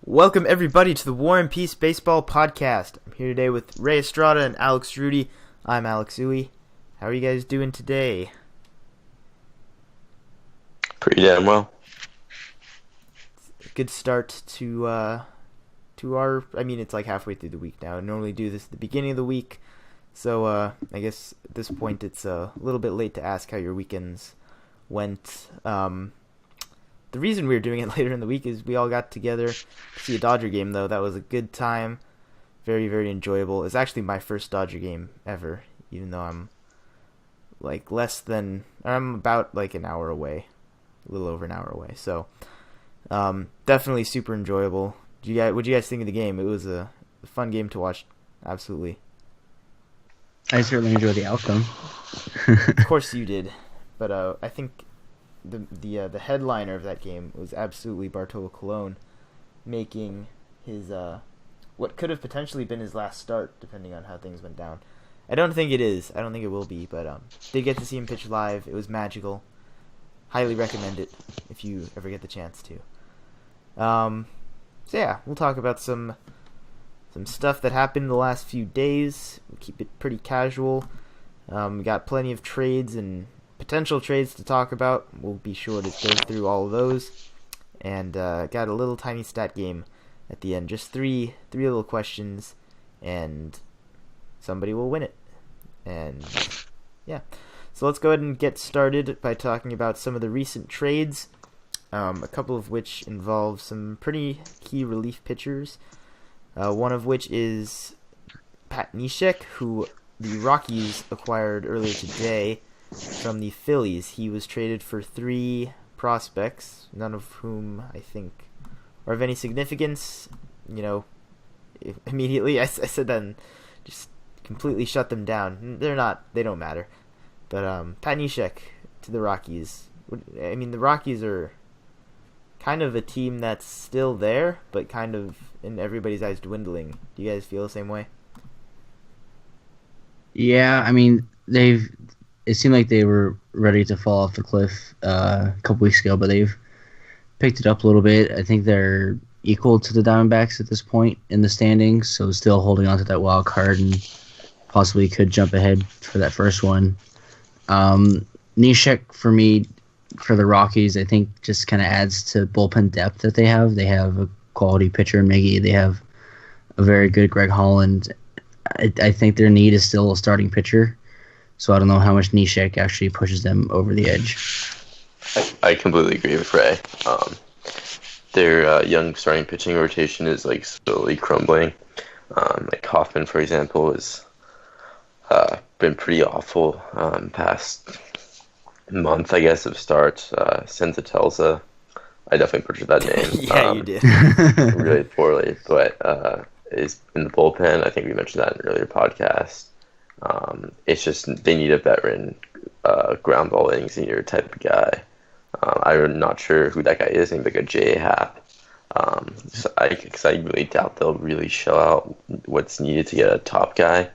Welcome everybody to the War and Peace Baseball Podcast. I'm here today with Ray Estrada and Alex Rudy. I'm Alex Uwe. How are you guys doing today? Pretty damn well. Good start to our. It's like halfway through the week now. I normally do this at the beginning of the week, so I guess at this point it's a little bit late to ask how your weekends went. The reason we were doing it later in the week is we all got together to see a Dodger game, though. That was a good time. Very, very enjoyable. It's actually my first Dodger game ever, even though I'm about an hour away. A little over an hour away. So, definitely super enjoyable. What do you guys think of the game? It was a fun game to watch. Absolutely. I certainly enjoyed the outcome. Of course you did. But I think the headliner of that game was absolutely Bartolo Colon making his what could have potentially been his last start, depending on how things went down. I don't think it is. I don't think it will be, but did get to see him pitch live. It was magical. Highly recommend it if you ever get the chance to. So yeah, we'll talk about some stuff that happened the last few days. We'll keep it pretty casual. We got plenty of trades and potential trades to talk about. We'll be sure to go through all of those. And got a little tiny stat game at the end. Just three little questions, and somebody will win it. And yeah. So let's go ahead and get started by talking about some of the recent trades. A couple of which involve some pretty key relief pitchers. One of which is Pat Neshek, who the Rockies acquired earlier today from the Phillies. He was traded for 3 prospects, none of whom I think are of any significance. Immediately I said that and just completely shut them down. They don't matter. But Pat Neshek to the Rockies. The Rockies are kind of a team that's still there, but kind of in everybody's eyes dwindling. Do you guys feel the same way? Yeah, it seemed like they were ready to fall off the cliff a couple weeks ago, but they've picked it up a little bit. I think they're equal to the Diamondbacks at this point in the standings, so still holding on to that wild card and possibly could jump ahead for that first one. Neshek, for me, for the Rockies, I think just kind of adds to bullpen depth that they have. They have a quality pitcher in Miggy. They have a very good Greg Holland. I think their need is still a starting pitcher. So I don't know how much Neshek actually pushes them over the edge. I completely agree with Ray. Their young starting pitching rotation is slowly crumbling. Kaufman, for example, has been pretty awful past month, I guess, of starts. Senzatelza, I definitely butchered that name. Yeah, you did. Really poorly, but is in the bullpen. I think we mentioned that in an earlier podcast. It's just they need a veteran ground ball innings eater type of guy. I'm not sure who that guy is. Maybe a J.A. Happ. Because I really doubt they'll really show out what's needed to get a top guy.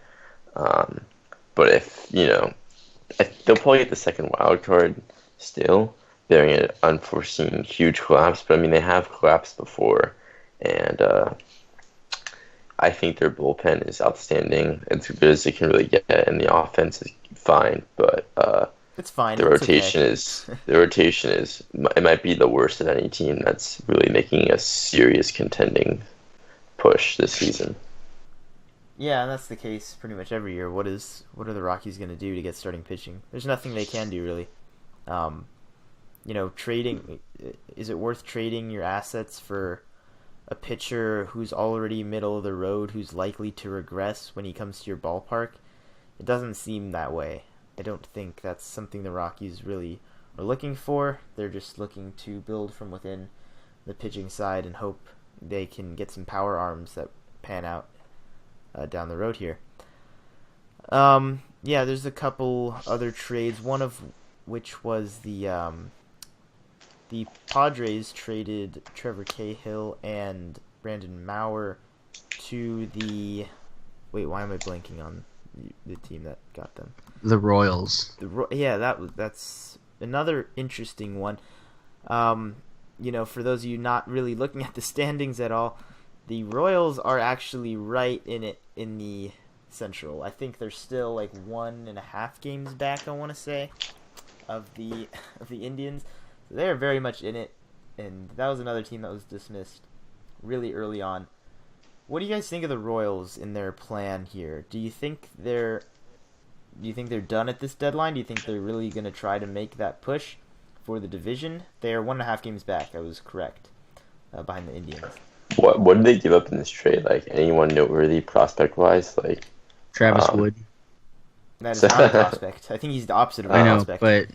But if they'll probably get the second wild card still, bearing an unforeseen huge collapse. But they have collapsed before, and I think their bullpen is outstanding. It's as good as it can really get, and the offense is fine. But it's fine. The rotation is it might be the worst of any team that's really making a serious contending push this season. Yeah, and that's the case pretty much every year. What are the Rockies going to do to get starting pitching? There's nothing they can do really. Trading, is it worth trading your assets for a pitcher who's already middle of the road, who's likely to regress when he comes to your ballpark? It doesn't seem that way. I don't think that's something the Rockies really are looking for. They're just looking to build from within the pitching side and hope they can get some power arms that pan out down the road here. There's a couple other trades, one of which was the Padres traded Trevor Cahill and Brandon Maurer to the... Wait, why am I blanking on the team that got them? The Royals. That's another interesting one. for those of you not really looking at the standings at all, the Royals are actually right in it in the Central. I think they're still like 1.5 games back, I want to say, of the Indians. So they're very much in it, and that was another team that was dismissed really early on. What do you guys think of the Royals in their plan here? Do you think they're done at this deadline? Do you think they're really going to try to make that push for the division? They are 1.5 games back. I was correct, behind the Indians. What did they give up in this trade? Like, anyone noteworthy prospect-wise? Like Travis Wood. That is not a prospect. I think he's the opposite of a prospect. But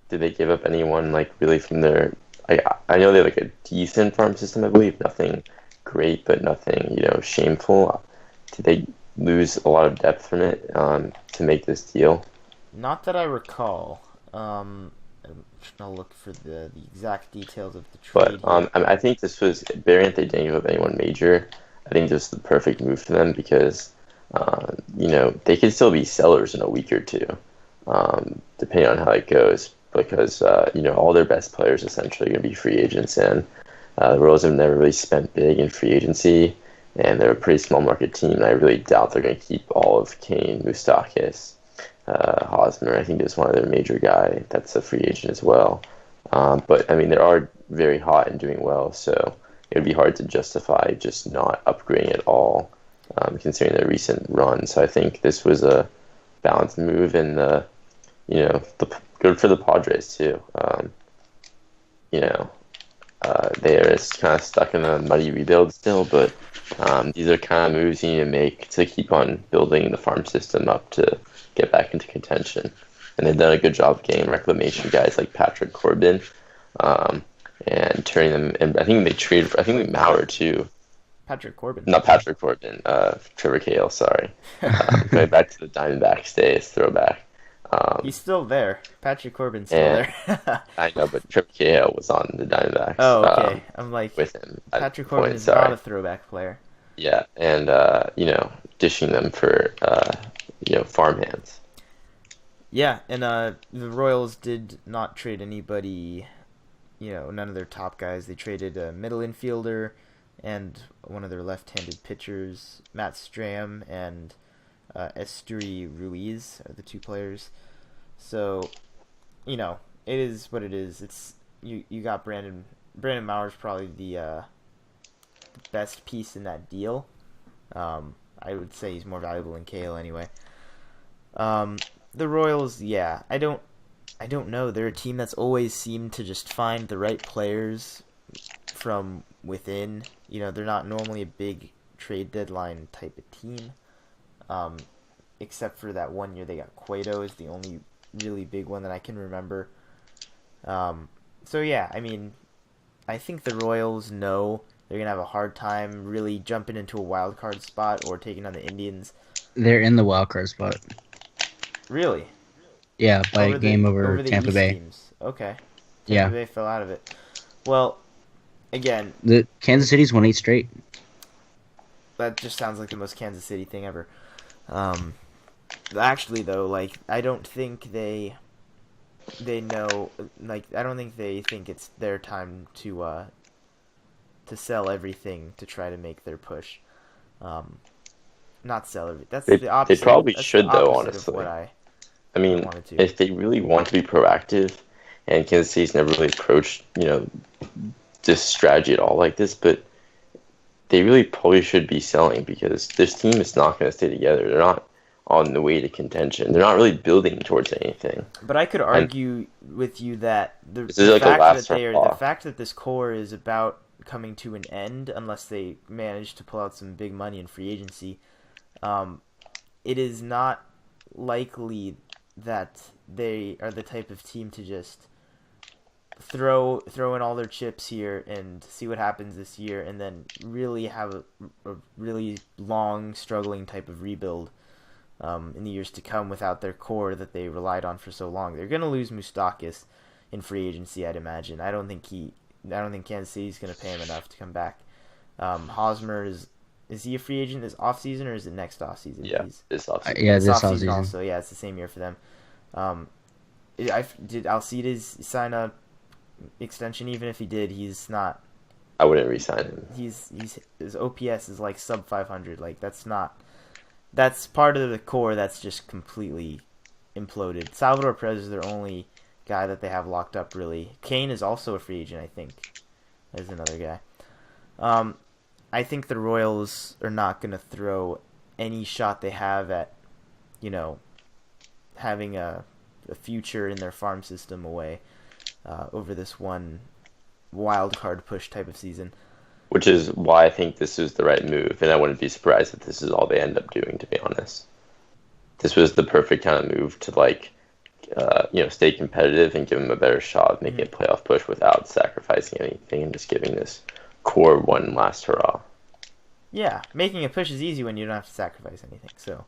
did they give up anyone like really from their? I know they have like a decent farm system, I believe. Nothing great, but nothing shameful. Did they lose a lot of depth from it to make this deal? Not that I recall. I'll look for the exact details of the trade. But I think this was variant. They didn't give up anyone major. I think this was the perfect move for them because they could still be sellers in a week or two, depending on how it goes. Because all their best players essentially are going to be free agents, and the Royals have never really spent big in free agency, and they're a pretty small market team. And I really doubt they're going to keep all of Kane, Moustakas, Hosmer. I think there's one other major guy that's a free agent as well. But I mean, they are very hot and doing well, so it would be hard to justify just not upgrading at all, considering their recent run. So I think this was a balanced move, and good for the Padres too. They are kind of stuck in a muddy rebuild still, but these are kind of moves you need to make to keep on building the farm system up to get back into contention. And they've done a good job getting reclamation guys like Patrick Corbin, and turning them. And I think they Maurer too. Patrick Corbin. Not Patrick Corbin. Trevor Cahill. Sorry. Going back to the Diamondbacks days, throwback. He's still there. Patrick Corbin's still there. I know, but Trevor Cahill was on the Diamondbacks. Oh, okay. I'm like, with him. Patrick Corbin is not a throwback player. Yeah, and dishing them for farmhands. Yeah, and the Royals did not trade anybody. None of their top guys. They traded a middle infielder and one of their left-handed pitchers, Matt Stram and Esteury Ruiz are the two players. So, it is what it is. It's you got Brandon Maurer's probably the best piece in that deal. I would say he's more valuable than Cahill anyway. The Royals, yeah, I don't know. They're a team that's always seemed to just find the right players from within. They're not normally a big trade deadline type of team. Except for that one year they got Cueto is the only really big one that I can remember. So yeah, I mean, I think the Royals know they're going to have a hard time really jumping into a wild card spot or taking on the Indians. They're in the wild card spot. Really? Yeah, by a game over Tampa East Bay. Teams. Okay. Tampa Bay fell out of it. Well, again, the Kansas City's won 8 straight. That just sounds like the most Kansas City thing ever. Actually, though, I don't think they know. I don't think they think it's their time to sell everything to try to make their push. Not sell everything. That's the opposite. They probably should, though. Honestly, I mean, if they really want to be proactive, and Kansas City's never really approached this strategy at all like this, but they really probably should be selling because this team is not going to stay together. They're not on the way to contention. They're not really building towards anything. But I could argue with you that the fact that this core is about coming to an end, unless they manage to pull out some big money in free agency, it is not likely that they are the type of team to just throw in all their chips here and see what happens this year and then really have a really long, struggling type of rebuild in the years to come without their core that they relied on for so long. They're going to lose Moustakas in free agency, I'd imagine. I don't think Kansas City's going to pay him enough to come back. Hosmer is he a free agent this offseason or is it next offseason? Yeah, this offseason. This offseason also. Yeah, it's the same year for them. Did Alcides sign a extension. Even if he did, he's not. I wouldn't re-sign him. His OPS is like sub 500. Like that's part of the core that's just completely imploded. Salvador Perez is their only guy that they have locked up, really. Kane is also a free agent, I think. There's another guy. I think the Royals are not going to throw any shot they have at, having a future in their farm system away over this one wild card push type of season. Which is why I think this is the right move, and I wouldn't be surprised if this is all they end up doing, to be honest. This was the perfect kind of move to, stay competitive and give them a better shot of making a playoff push without sacrificing anything and just giving this core one last hurrah. Yeah, making a push is easy when you don't have to sacrifice anything, so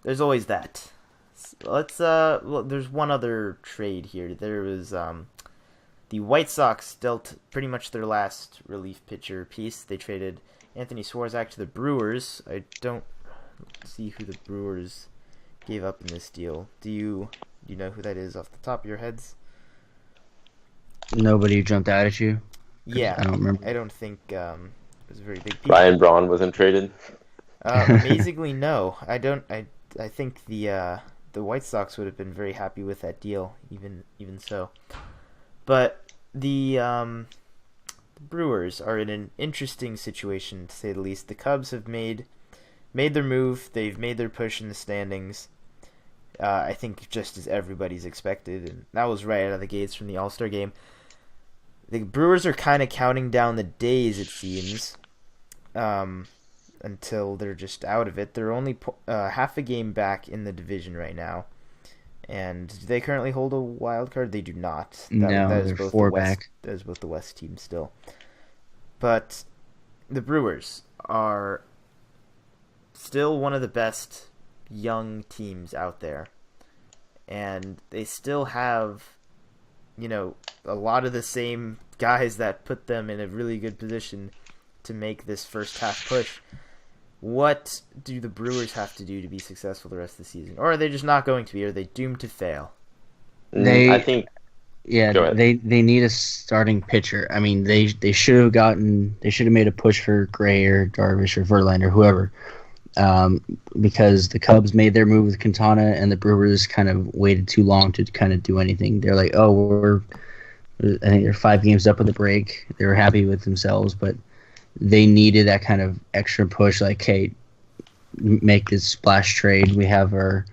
there's always that. There's one other trade here. There was the White Sox dealt pretty much their last relief pitcher piece. They traded Anthony Swarzak to the Brewers. I don't see who the Brewers gave up in this deal. Do you know who that is off the top of your heads? Nobody jumped out at you? Yeah, I don't remember. I don't think it was a very big piece. Ryan Braun wasn't traded? Amazingly, no. I think the White Sox would have been very happy with that deal, even so. But the Brewers are in an interesting situation, to say the least. The Cubs have made their move. They've made their push in the standings. I think just as everybody's expected, and that was right out of the gates from the All-Star game. The Brewers are kind of counting down the days, it seems, until they're just out of it. They're only half a game back in the division right now. And do they currently hold a wild card? They do not. They're 4 back. That is both the West teams still. But the Brewers are still one of the best young teams out there. And they still have, a lot of the same guys that put them in a really good position to make this first half push. What do the Brewers have to do to be successful the rest of the season? Or are they just not going to be? Are they doomed to fail? I think... Yeah, they need a starting pitcher. I mean, they should have made a push for Gray or Darvish or Verlander, whoever, because the Cubs made their move with Quintana and the Brewers kind of waited too long to kind of do anything. They're like, I think they're 5 games up in the break. They were happy with themselves, but they needed that kind of extra push, like, hey, make this splash trade. We have our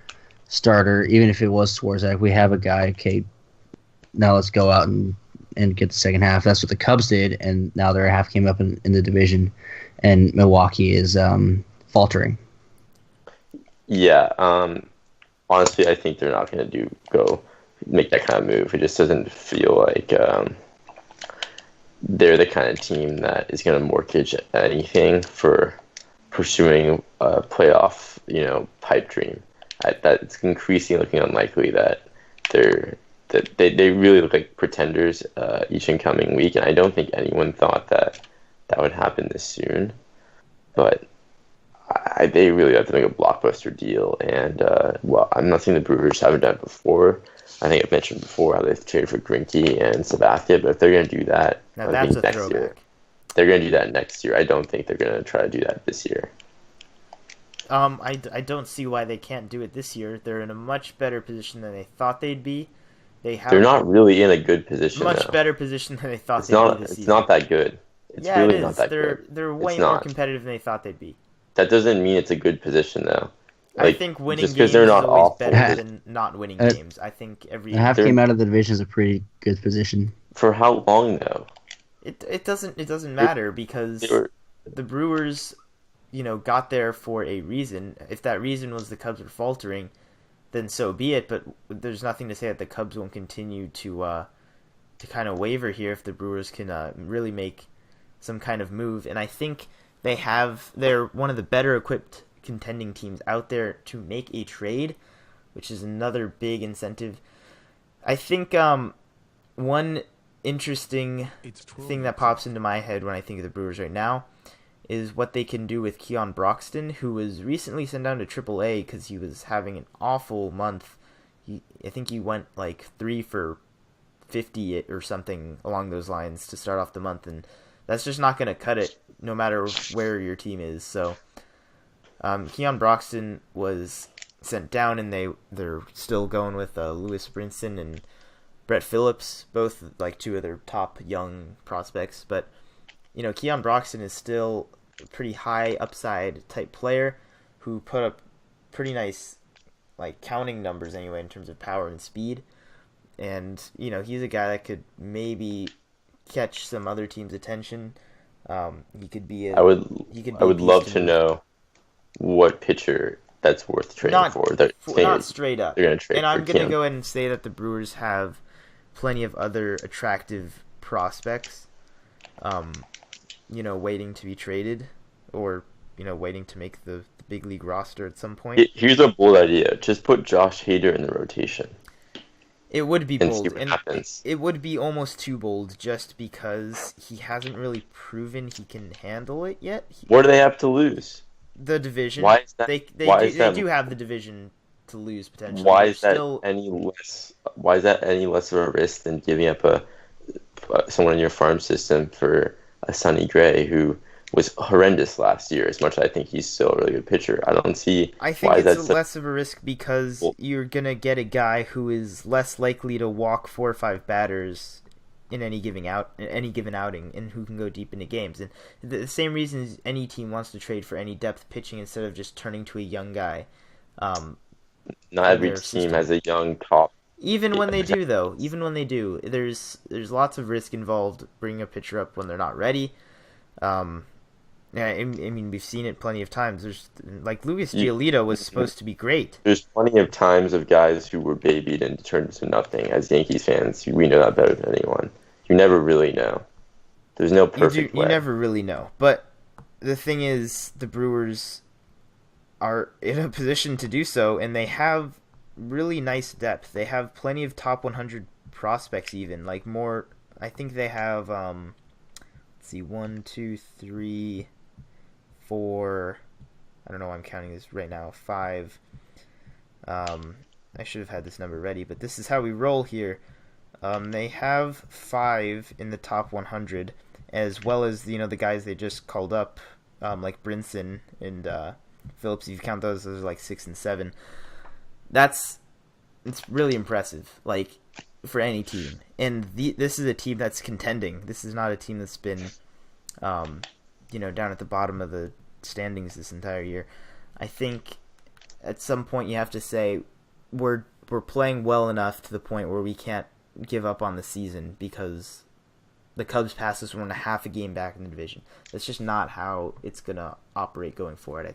starter, even if it was Swarzak, we have a guy, okay, now let's go out and get the second half. That's what the Cubs did, and now they're a half game up in the division, and Milwaukee is faltering. Yeah, honestly, I think they're not going to go make that kind of move. It just doesn't feel like they're the kind of team that is going to mortgage anything for pursuing a playoff, pipe dream. That it's increasingly looking unlikely that they really look like pretenders each incoming week, and I don't think anyone thought that would happen this soon. But they really have to make a blockbuster deal, and I'm not saying the Brewers haven't done it before. I think I've mentioned before how they've traded for Greinke and Sabathia, but if they're going to do that, now that's a throwback. Year, they're going to do that next year. I don't think they're going to try to do that this year. I don't see why they can't do it this year. They're in a much better position than they thought they'd be. They're not really in a good position. Much better position than they thought they'd be this season. It's not that good. It's really not that good. They're way more competitive than they thought they'd be. That doesn't mean it's a good position, though. I think winning games is always better than not winning games. I think a half game out of the division is a pretty good position. For how long, though? It doesn't matter because the Brewers, got there for a reason. If that reason was the Cubs were faltering, then so be it. But there's nothing to say that the Cubs won't continue to kind of waver here if the Brewers can really make some kind of move. And I think they're one of the better equipped contending teams out there to make a trade, which is another big incentive. I think one interesting thing that pops into my head when I think of the Brewers right now is what they can do with Keon Broxton, who was recently sent down to AAA because he was having an awful month. I think he went like 3 for 50 or something along those lines to start off the month, and that's just not going to cut it no matter where your team is. So Keon Broxton was sent down, and they're still going with Lewis Brinson and Brett Phillips, both like two of their top young prospects. But Keon Broxton is still a pretty high upside type player who put up pretty nice like counting numbers anyway in terms of power and speed. And he's a guy that could maybe catch some other team's attention. He could be. I would love to know what pitcher that's worth trading for. Not straight up. They're going to trade. And I'm going to go ahead and say that the Brewers have plenty of other attractive prospects, waiting to be traded, or waiting to make the big league roster at some point. Here's a bold idea: just put Josh Hader in the rotation. It would be bold, and it would be almost too bold, just because he hasn't really proven he can handle it yet. What do they have to lose? The division. Why is that? They do have the division to lose potentially. Why is that any less? Why is that any less of a risk than giving up someone in your farm system for a Sonny Gray who was horrendous last year? As much as I think he's still a really good pitcher, I don't see. I think it's less of a risk because you're gonna get a guy who is less likely to walk 4 or 5 batters in any given outing, and who can go deep into games. And the same reason any team wants to trade for any depth pitching instead of just turning to a young guy. Not every team has a young top. Even when they do, there's lots of risk involved bringing a pitcher up when they're not ready. I mean, we've seen it plenty of times. There's like Lucas Giolito was supposed to be great. There's plenty of times of guys who were babied and turned into nothing. As Yankees fans, we know that better than anyone. You never really know. There's no perfect way. You never really know. But the thing is, the Brewers are in a position to do so, and they have really nice depth. They have plenty of top 100 prospects, even like more. I think they have. Let's see, 1, 2, 3, 4. I don't know why I'm counting this right now. 5. I should have had this number ready, but this is how we roll here. They have 5 in the top 100, as well as the guys they just called up, like Brinson and Phillips. If you count those are like 6 and 7. It's really impressive, like for any team. And this is a team that's contending. This is not a team that's been, down at the bottom of the standings this entire year. I think at some point you have to say we're playing well enough to the point where we can't give up on the season because the Cubs passed us 1.5 a game back in the division. That's just not how it's gonna operate going forward. I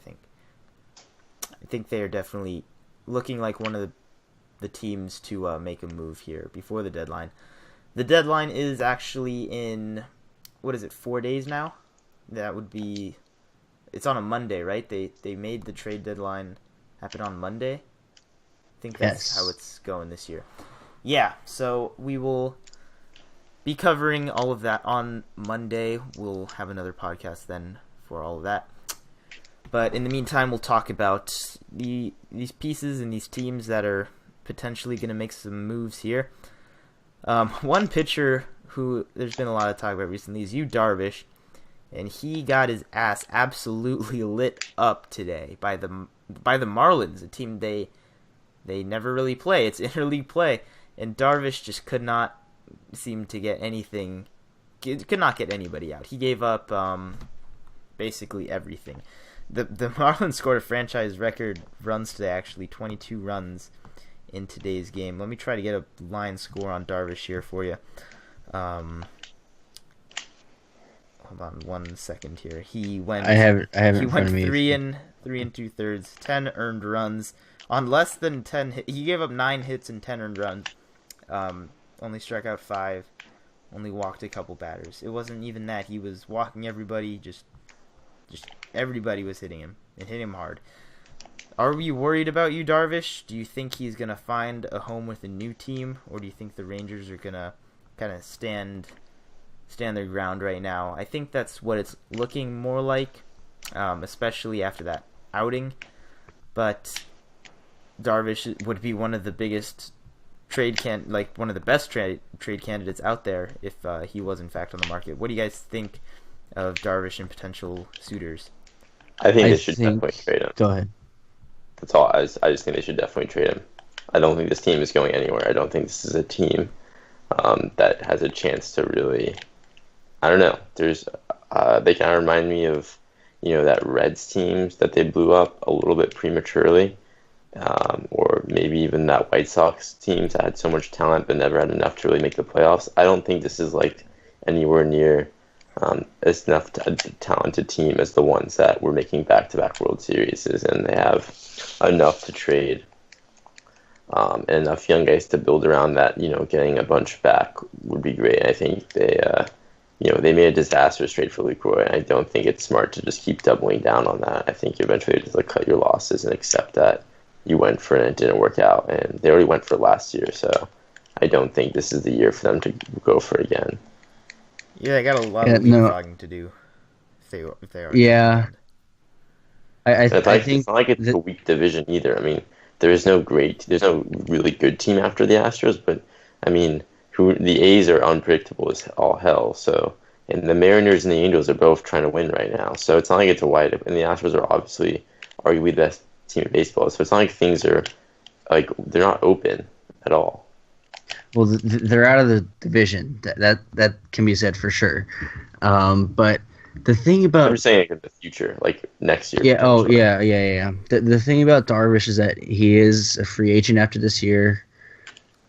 think they are definitely looking like one of the teams to make a move here before the deadline. The deadline is actually in 4 days now? That would be. It's on a Monday, right? They made the trade deadline happen on Monday. I think that's how it's going this year. Yeah, so we will be covering all of that on Monday. We'll have another podcast then for all of that. But in the meantime, we'll talk about these pieces and these teams that are potentially going to make some moves here. One pitcher who there's been a lot of talk about recently is Yu Darvish, and he got his ass absolutely lit up today by the Marlins, a team they never really play. It's interleague play, and Darvish just could not seem to get anything. Could not get anybody out. He gave up basically everything. The Marlins scored a franchise record runs today, actually 22 runs in today's game. Let me try to get a line score on Darvish here for you. Hold on 1 second here. He went. I have he went 3 and 2/3, 10 earned runs on less than 10. He gave up 9 hits and 10 earned runs. Only struck out 5. Only walked a couple batters. It wasn't even that. He was walking everybody. Just everybody was hitting him and hitting him hard. Are we worried about Yu Darvish? Do you think he's gonna find a home with a new team, or do you think the Rangers are gonna kind of stand their ground right now? I think that's what it's looking more like, especially after that outing. But Darvish would be one of the biggest one of the best trade candidates out there if he was in fact on the market. What do you guys think of Darvish and potential suitors? I think they should definitely trade him. Go ahead. That's all. I just think they should definitely trade him. I don't think this team is going anywhere. I don't think this is a team that has a chance to really. I don't know. They kind of remind me of, that Reds teams that they blew up a little bit prematurely, or maybe even that White Sox teams that had so much talent but never had enough to really make the playoffs. I don't think this is like anywhere near as enough a talented team as the ones that were making back-to-back World Series, and they have enough to trade and enough young guys to build around that. Getting a bunch back would be great. I think they made a disastrous trade for LaCroix, and I don't think it's smart to just keep doubling down on that. I think eventually you just cut your losses and accept that you went for it and it didn't work out, and they already went for it last year, so I don't think this is the year for them to go for it again. Yeah, they got a lot of leapfrogging to do if they are. Yeah. I think it's not like it's a weak division either. I mean, there's no really good team after the Astros, but I mean, the A's are unpredictable as all hell. So, and the Mariners and the Angels are both trying to win right now. So it's not like it's a wide. And the Astros are obviously arguably the best team in baseball. So it's not like things are they're not open at all. Well, they're out of the division. That can be said for sure. But the thing about I'm saying in the future, like next year. Yeah. Oh, yeah. The thing about Darvish is that he is a free agent after this year.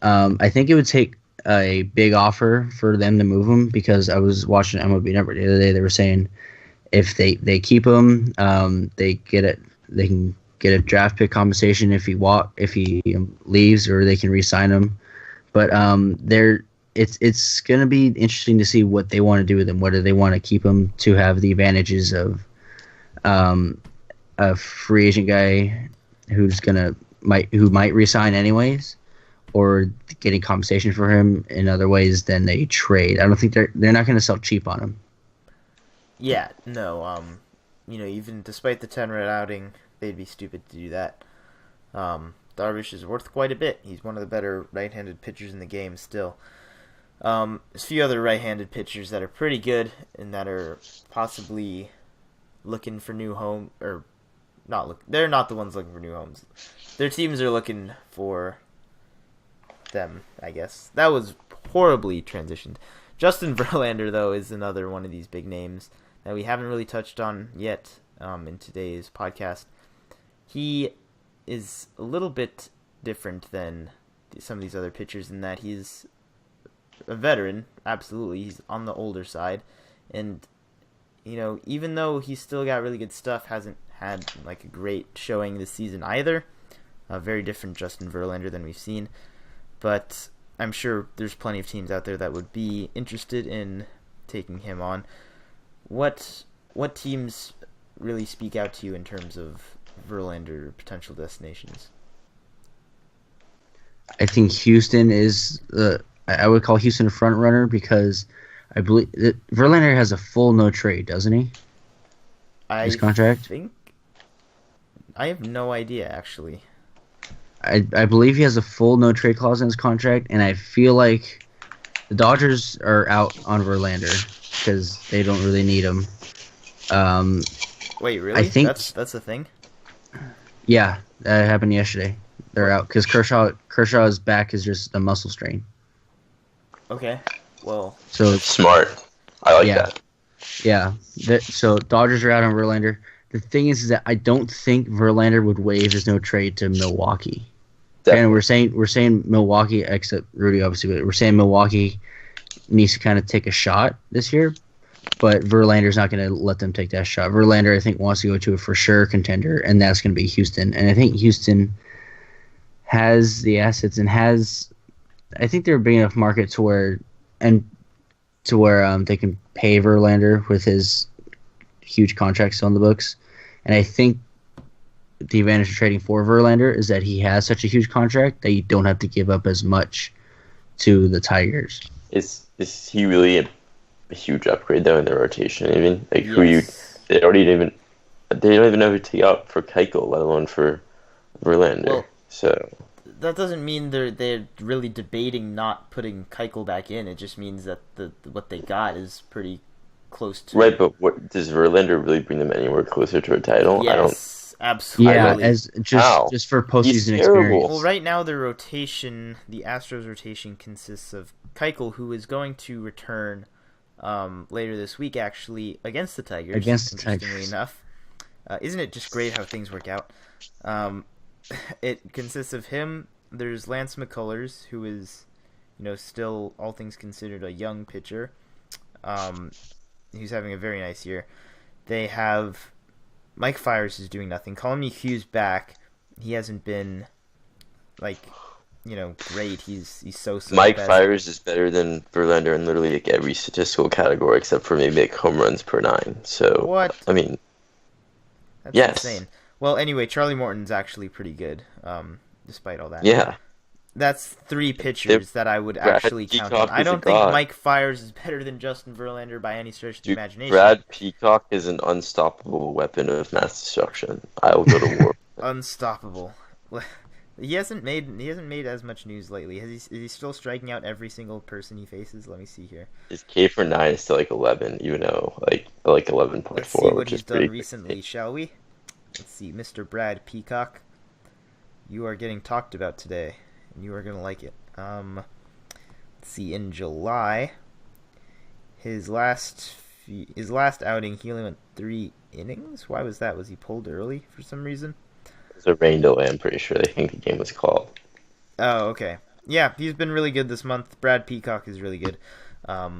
I think it would take a big offer for them to move him, because I was watching MLB Network the other day. They were saying if they keep him, they can get a draft pick compensation if he leaves, or they can re-sign him. But it's going to be interesting to see what they want to do with him. Whether they want to keep him to have the advantages of a free agent guy who might resign anyways, or getting compensation for him in other ways than they trade. I don't think they're not going to sell cheap on him. Yeah, no. Even despite the 10-run outing, they'd be stupid to do that. Darvish is worth quite a bit. He's one of the better right-handed pitchers in the game still. There's a few other right-handed pitchers that are pretty good and that are possibly looking for new home, or they're not the ones looking for new homes. Their teams are looking for them, I guess. That was horribly transitioned. Justin Verlander, though, is another one of these big names that we haven't really touched on yet in today's podcast. He is a little bit different than some of these other pitchers in that he's a veteran. Absolutely, he's on the older side, and even though he's still got really good stuff, hasn't had a great showing this season either. A very different Justin Verlander than we've seen, but I'm sure there's plenty of teams out there that would be interested in taking him on. What teams really speak out to you in terms of Verlander potential destinations? I think Houston is I would call Houston a front runner, because I believe that Verlander has a full no trade, doesn't he? His contract? I have no idea, actually. I believe he has a full no trade clause in his contract, and I feel like the Dodgers are out on Verlander because they don't really need him. Wait, really? I think that's the thing? Yeah, that happened yesterday. They're out because Kershaw's back is just a muscle strain. Okay, well, so it's smart. I like that. Yeah, so Dodgers are out on Verlander. The thing is that I don't think Verlander would waive his no trade to Milwaukee. Definitely. And we're saying Milwaukee, except Rudy obviously, but we're saying Milwaukee needs to kind of take a shot this year. But Verlander's not going to let them take that shot. Verlander, I think, wants to go to a for sure contender, and that's going to be Houston. And I think Houston has the assets and I think they're a big enough market to where they can pay Verlander with his huge contract still on the books. And I think the advantage of trading for Verlander is that he has such a huge contract that you don't have to give up as much to the Tigers. Is he really a huge upgrade though in their rotation? Even they don't even know who to take out for Keuchel, let alone for Verlander. Well, so that doesn't mean they're really debating not putting Keuchel back in. It just means that what they got is pretty close to. Right, but what does Verlander really bring them anywhere closer to a title? Yes, absolutely. Yeah, as just for postseason experience. Well, right now the Astros rotation consists of Keuchel, who is going to return later this week, actually, against the Tigers. Interestingly enough. Isn't it just great how things work out? It consists of him. There's Lance McCullers, who is, still, all things considered, a young pitcher. He's having a very nice year. They have Mike Fiers is doing nothing. Colin McHugh's back. He hasn't been, great. He's so Mike Fiers is better than Verlander in literally every statistical category except for maybe home runs per 9. So what? I mean, that's yes. Insane. Well, anyway, Charlie Morton's actually pretty good, despite all that. Yeah. That's 3 pitchers that I would actually count on. I don't think Mike Fiers is better than Justin Verlander by any stretch of the imagination. Brad Peacock is an unstoppable weapon of mass destruction. I will go to war. Unstoppable. He hasn't made as much news lately. Is he still striking out every single person he faces? Let me see here. His K for 9 is still 11, even though 11.4. Let's see what he's done recently, shall we? Let's see, Mr. Brad Peacock. You are getting talked about today, and you are gonna like it. Let's see, in July, his last outing, he only went 3 innings. Why was that? Was he pulled early for some reason? It was a rain delay. I'm pretty sure they think the game was called. Oh, okay. Yeah, he's been really good this month. Brad Peacock is really good. Okay,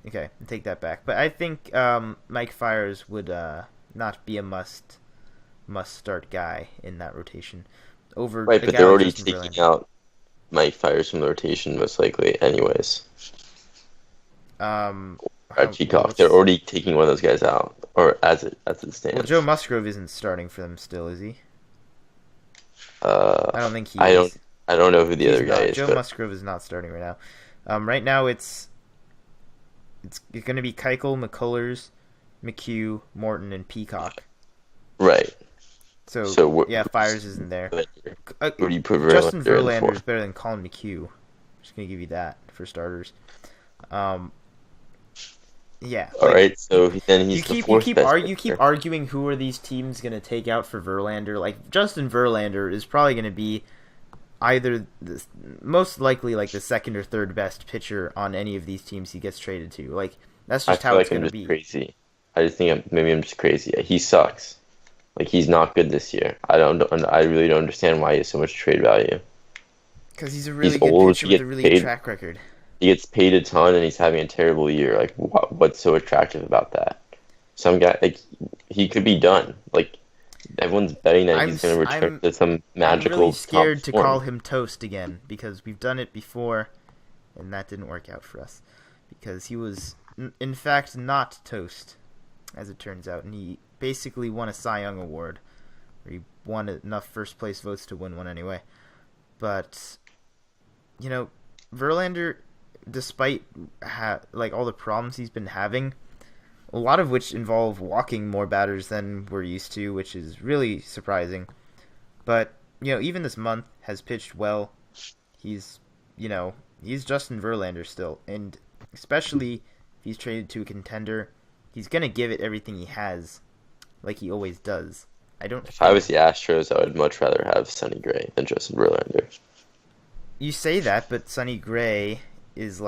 I'll take that back. But I think Mike Fiers would not be a must start guy in that rotation. Right, but they're already taking out Mike Fiers from the rotation most likely anyways. Brad Peacock, they're already taking one of those guys out, or as it stands. Well, Joe Musgrove isn't starting for them still, is he? I don't think he is. I don't know who the other guy is. Joe Musgrove is not starting right now. Right now it's going to be Keuchel, McCullers, McHugh, Morton, and Peacock. Right. So Fiers isn't there. Where do you put Justin Verlander is better than Colin McHugh. I'm just going to give you that for starters. Yeah. All right, so then he's the fourth best. You keep arguing who are these teams going to take out for Verlander. Justin Verlander is probably going to be either most likely the second or third best pitcher on any of these teams he gets traded to. That's just how it's going to be. Crazy. I just think maybe I'm just crazy. He sucks. He's not good this year. I really don't understand why he has so much trade value. Because he's a really good pitcher with a really good track record. He gets paid a ton and he's having a terrible year. What's so attractive about that? Some guy, he could be done. Everyone's betting that he's going to return to some magical. I'm really scared to call him toast again because we've done it before, and that didn't work out for us. Because he was, in fact, not toast, as it turns out, and he basically won a Cy Young award, or he won enough first place votes to win one anyway. But Verlander, despite all the problems he's been having, a lot of which involve walking more batters than we're used to, which is really surprising. But even this month has pitched well. He's Justin Verlander still, and especially if he's traded to a contender, he's gonna give it everything he has, like he always does. If I was the Astros, I would much rather have Sonny Gray than Justin Verlander. You say that, but Sonny Gray is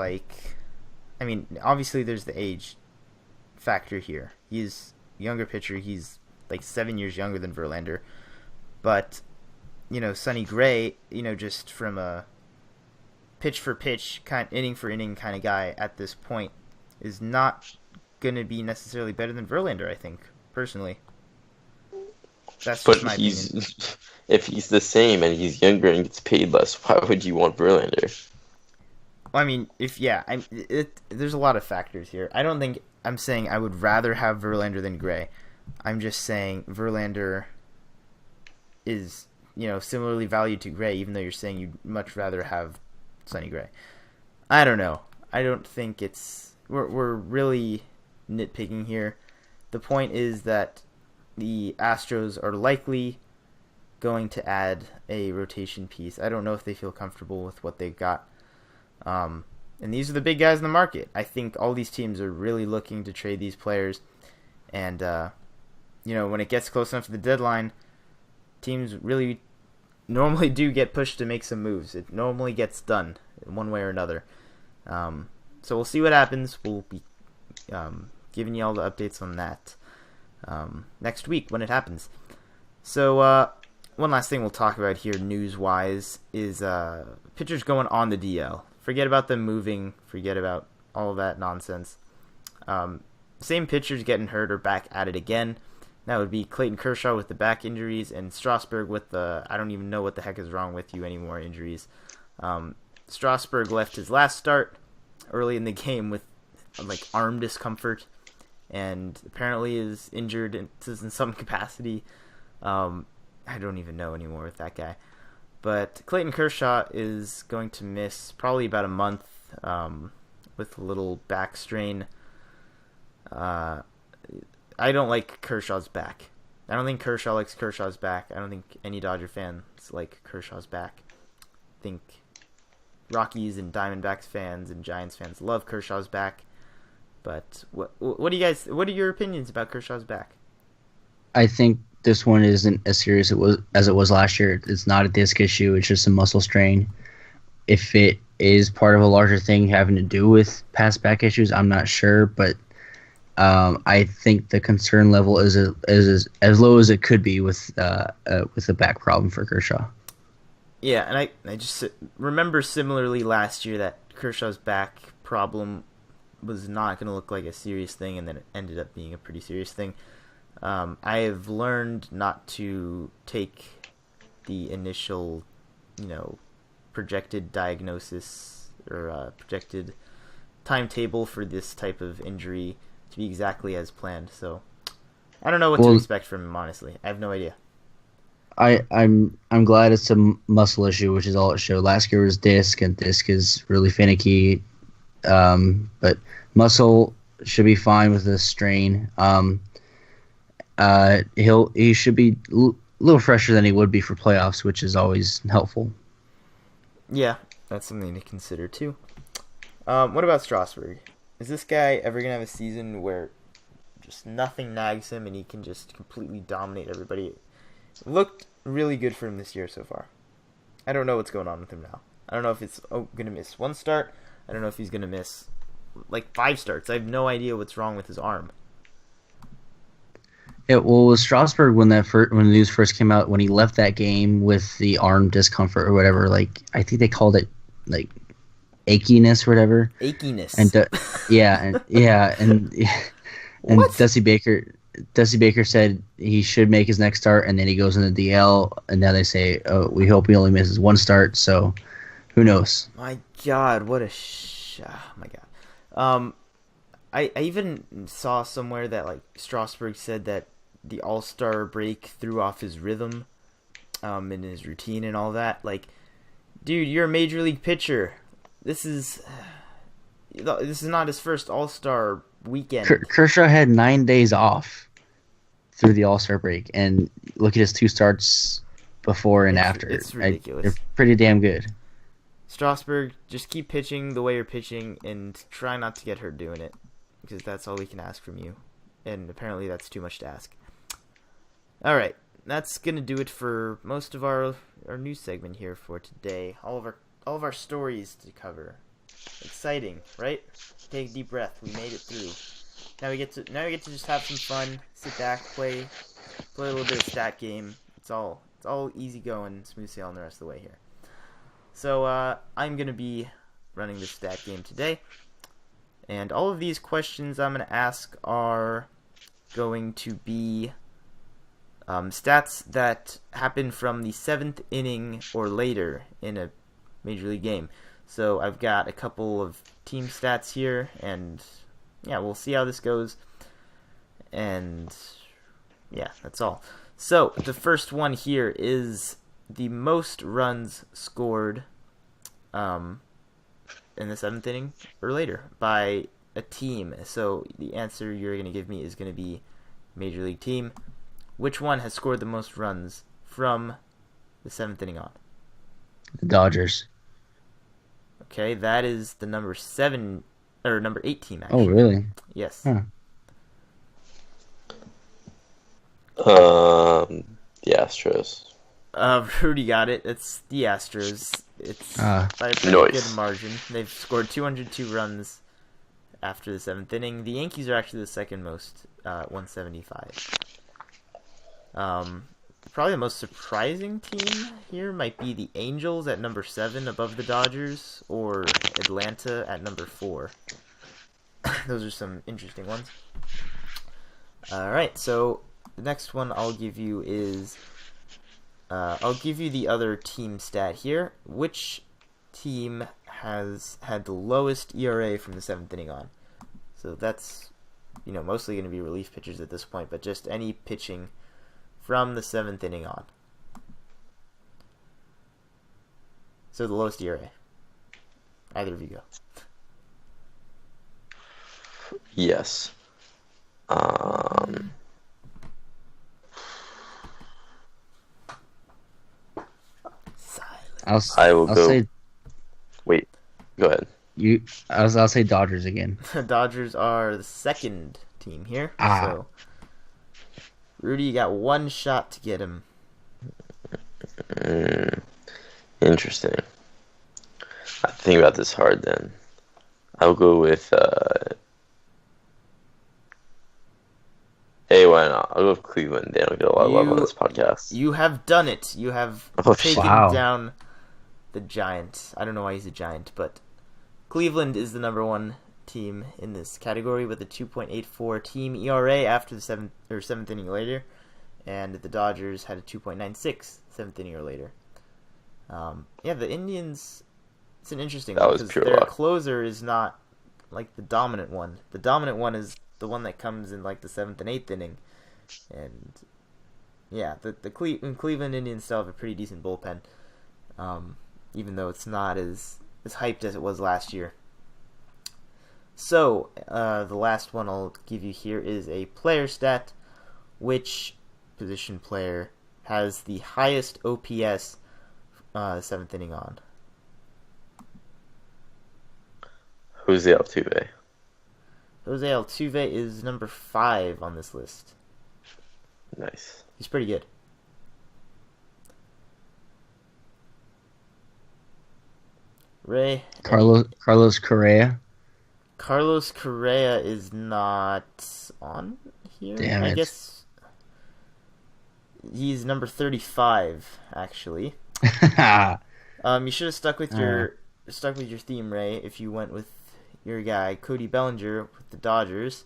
obviously there's the age factor here. He's a younger pitcher. He's 7 years younger than Verlander. But, Sonny Gray, just from a pitch for pitch, inning for inning kind of guy at this point, is not going to be necessarily better than Verlander, I think, personally. That's just my opinion. If he's the same and he's younger and gets paid less, why would you want Verlander? There's a lot of factors here. I'm saying I would rather have Verlander than Gray. I'm just saying Verlander is, similarly valued to Gray, even though you're saying you'd much rather have Sonny Gray. I don't know. I don't think we're really nitpicking here. The point is that the Astros are likely going to add a rotation piece. I don't know if they feel comfortable with what they've got. And these are the big guys in the market. I think all these teams are really looking to trade these players. And, when it gets close enough to the deadline, teams really normally do get pushed to make some moves. It normally gets done in one way or another. So we'll see what happens. We'll be giving you all the updates on that next week when it happens. So one last thing we'll talk about here news-wise is pitchers going on the DL. Forget about them moving. Forget about all of that nonsense. Same pitchers getting hurt or back at it again. That would be Clayton Kershaw with the back injuries and Strasburg with the I don't even know what the heck is wrong with you anymore injuries. Strasburg left his last start early in the game with arm discomfort and apparently is injured in some capacity. I don't even know anymore with that guy. But Clayton Kershaw is going to miss probably about a month with a little back strain. I don't like Kershaw's back. I don't think Kershaw likes Kershaw's back. I don't think any Dodger fans like Kershaw's back. I think Rockies and Diamondbacks fans and Giants fans love Kershaw's back. But what are your opinions about Kershaw's back? I think this one isn't as serious as it was last year. It's not a disc issue. It's just a muscle strain. If it is part of a larger thing having to do with past back issues, I'm not sure. But I think the concern level is as low as it could be with the back problem for Kershaw. Yeah, and I just remember similarly last year that Kershaw's back problem was not going to look like a serious thing, and then it ended up being a pretty serious thing. I have learned not to take the initial, projected diagnosis or projected timetable for this type of injury to be exactly as planned. So I don't know what to expect from him, honestly. I have no idea. I'm glad it's a muscle issue, which is all it showed. Last year was disc, and disc is really finicky. But muscle should be fine with this strain. He should be a little fresher than he would be for playoffs, which is always helpful. Yeah, that's something to consider too. What about Strasburg? Is this guy ever gonna have a season where just nothing nags him and he can just completely dominate everybody? It looked really good for him this year so far. I don't know what's going on with him now. I don't know if it's gonna miss one start. I don't know if he's gonna miss 5 starts. I have no idea what's wrong with his arm. Yeah, well, with Strasburg, when the news first came out, when he left that game with the arm discomfort or whatever, I think they called it achiness or whatever. Achiness. And and Dusty Baker said he should make his next start, and then he goes in the DL, and now they say, "Oh, we hope he only misses one start." So, who knows? My God, what a oh my God. I even saw somewhere that Strasburg said that the All-Star break threw off his rhythm, in his routine and all that. Dude, you're a major league pitcher. This is not his first All-Star weekend. Kershaw had 9 days off through the All-Star break, and look at his 2 starts before and after. It's ridiculous. They're pretty damn good. Strasburg, just keep pitching the way you're pitching and try not to get hurt doing it, because that's all we can ask from you, and apparently that's too much to ask. All right, that's gonna do it for most of our news segment here for today. All of our stories to cover. Exciting, right? Take a deep breath. We made it through. Now we get to just have some fun, sit back, play a little bit of stat game. It's all easy going, smooth sailing the rest of the way here. So I'm gonna be running this stat game today. And all of these questions I'm going to ask are going to be stats that happen from the 7th inning or later in a Major League game. So I've got a couple of team stats here, and yeah, we'll see how this goes. And yeah, that's all. So the first one here is the most runs scored in the 7th inning or later by a team. So the answer you're going to give me is going to be Major League team. Which one has scored the most runs from the 7th inning on? The Dodgers. Okay, that is the number 7 or number 8 team actually. Oh, really? Yes. Huh. The Astros. Rudy got it. It's the Astros. It's by a pretty Nice. good margin. They've scored 202 runs after the 7th inning. The Yankees are actually the second most, 175. Probably the most surprising team here might be the Angels at number 7 above the Dodgers, or Atlanta at number 4. Those are some interesting ones. Alright, so the next one I'll give you is... I'll give you the other team stat here. Which team has had the lowest ERA from the 7th inning on? So that's, mostly going to be relief pitchers at this point, but just any pitching from the 7th inning on. So the lowest ERA. Either of you go. Yes. I'll go. say Wait, go ahead. I'll say Dodgers again. The Dodgers are the second team here. Ah. So Rudy, you got one shot to get him. Interesting. I think about this hard then. I'll go with why not? I'll go with Cleveland. They don't get a lot of love on this podcast. You have done it. You have taken down the Giant. I don't know why he's a Giant, but Cleveland is the number 1 team in this category with a 2.84 team ERA after the 7th inning or later, and the Dodgers had a 2.96 7th inning or later. The Indians. It's an interesting one because their closer is not like the dominant one. The dominant one is the one that comes in like the 7th and 8th inning, and the Cleveland Indians still have a pretty decent bullpen, even though it's not as hyped as it was last year. So the last one I'll give you here is a player stat. Which position player has the highest OPS 7th inning on? Jose Altuve. Jose Altuve is number 5 on this list. Nice. He's pretty good. Ray? Carlos Correa. Carlos Correa is not on here. Damn it. I guess he's number 35, actually. You should have stuck with your theme, Ray. If you went with your guy Cody Bellinger with the Dodgers,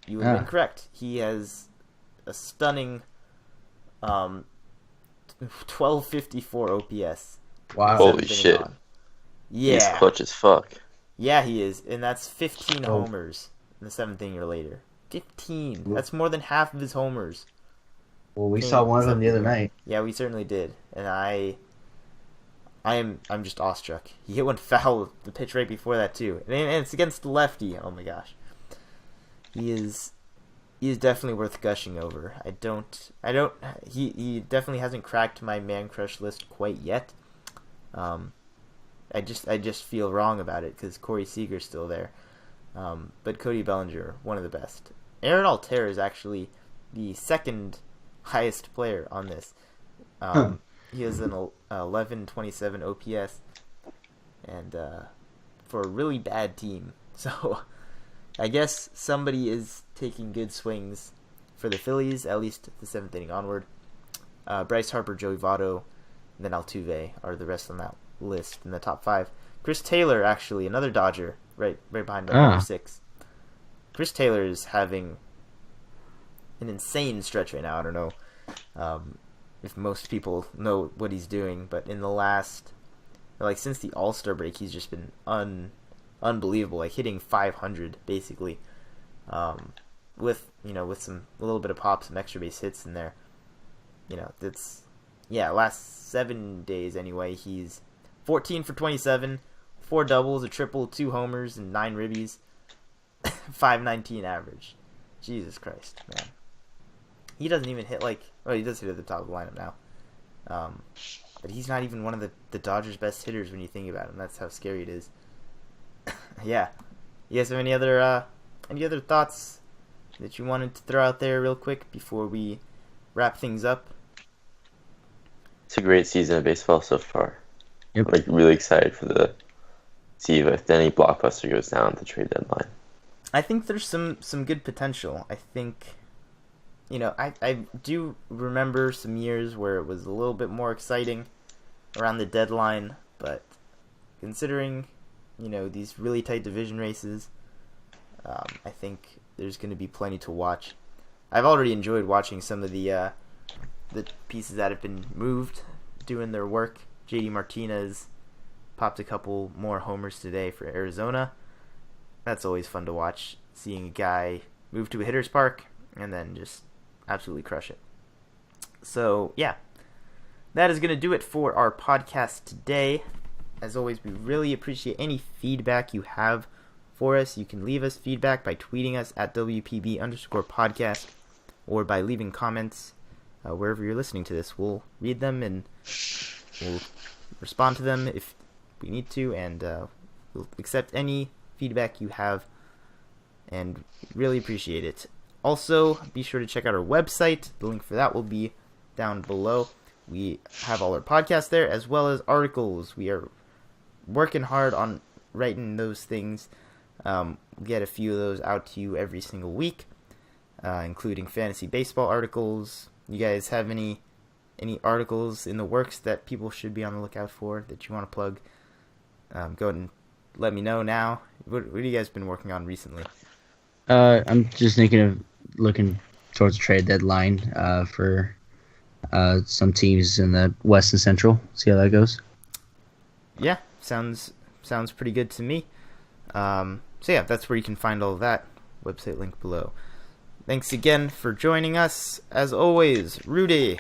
you would have been correct. He has a stunning 1254 OPS. Wow. Holy shit. Yeah. He's clutch as fuck. Yeah, he is. And that's 15 homers in the 7th inning or later. 15. That's more than half of his homers. Well, we saw one of them the other night. Yeah, we certainly did. And I'm just awestruck. He hit one foul the pitch right before that too, and it's against the lefty. Oh my gosh, he is definitely worth gushing over. He definitely hasn't cracked my man crush list quite yet. I just feel wrong about it because Corey Seager's still there, but Cody Bellinger, one of the best. Aaron Altair is actually the second highest player on this. He has an 1127 OPS, and for a really bad team. So I guess somebody is taking good swings for the Phillies, at least the 7th inning onward. Bryce Harper, Joey Votto, and then Altuve are the rest on that list in the top 5. Chris Taylor, actually, another Dodger, right behind number 6. Chris Taylor is having an insane stretch right now. I don't know if most people know what he's doing, but in the last, since the All-Star break, he's just been unbelievable, hitting 500 basically, with a little bit of pop, some extra base hits in there. Last 7 days anyway, he's 14 for 27, 4 doubles, a triple, 2 homers, and 9 ribbies, 519 average. Jesus Christ, man. He doesn't even hit he does hit at the top of the lineup now. But he's not even one of the Dodgers' best hitters when you think about him. That's how scary it is. Yeah. You guys have any other thoughts that you wanted to throw out there real quick before we wrap things up? It's a great season of baseball so far. Yep. I'm like really excited for see if any blockbuster goes down at the trade deadline. I think there's some good potential. I think, I do remember some years where it was a little bit more exciting around the deadline, but considering, these really tight division races, I think there's going to be plenty to watch. I've already enjoyed watching some of the pieces that have been moved doing their work. JD Martinez popped a couple more homers today for Arizona. That's always fun to watch, seeing a guy move to a hitter's park and then just absolutely crush it. So, yeah, that is going to do it for our podcast today. As always, we really appreciate any feedback you have for us. You can leave us feedback by tweeting us at WPB_podcast or by leaving comments wherever you're listening to this. We'll read them and we'll respond to them if we need to, and we'll accept any feedback you have and really appreciate it. Also, be sure to check out our website. The link for that will be down below. We have all our podcasts there as well as articles. We are working hard on writing those things. Get a few of those out to you every single week, including fantasy baseball articles. You guys have any articles in the works that people should be on the lookout for that you want to plug? Go ahead and let me know now. What have you guys been working on recently? I'm just thinking of looking towards the trade deadline for some teams in the West and Central. See how that goes. Yeah, sounds pretty good to me. So yeah, that's where you can find all of that. Website link below. Thanks again for joining us. As always, Rudy.